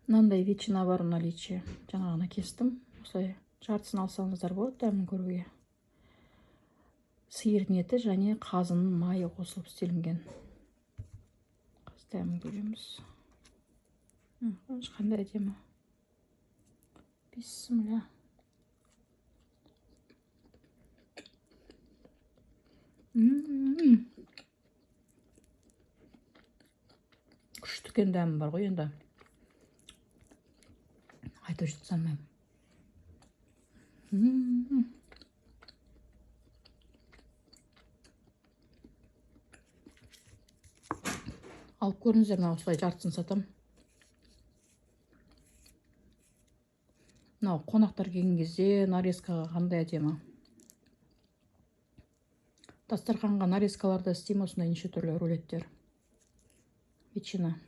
Мынандай ветчина бар в наличии. Жаңа ғана кестім. Осылай жартысын алсаңыздар болады дәмін көруге. Сиырдың еті және қазының майы қосылып істелінген. Қазір дәмін көреміз. Қандай әдемі. Бисмилля. Күшті екен дәмі бар ғой енді. Айтып жатсам. Алып көріңіздер, мына осылай жартысын сатам. Мынау қонақтар келген кезде нарезкаға қандай әдемі. Дастарханға нарезкаларда істеймін осындай неше түрлі рулеттер. Ветчина.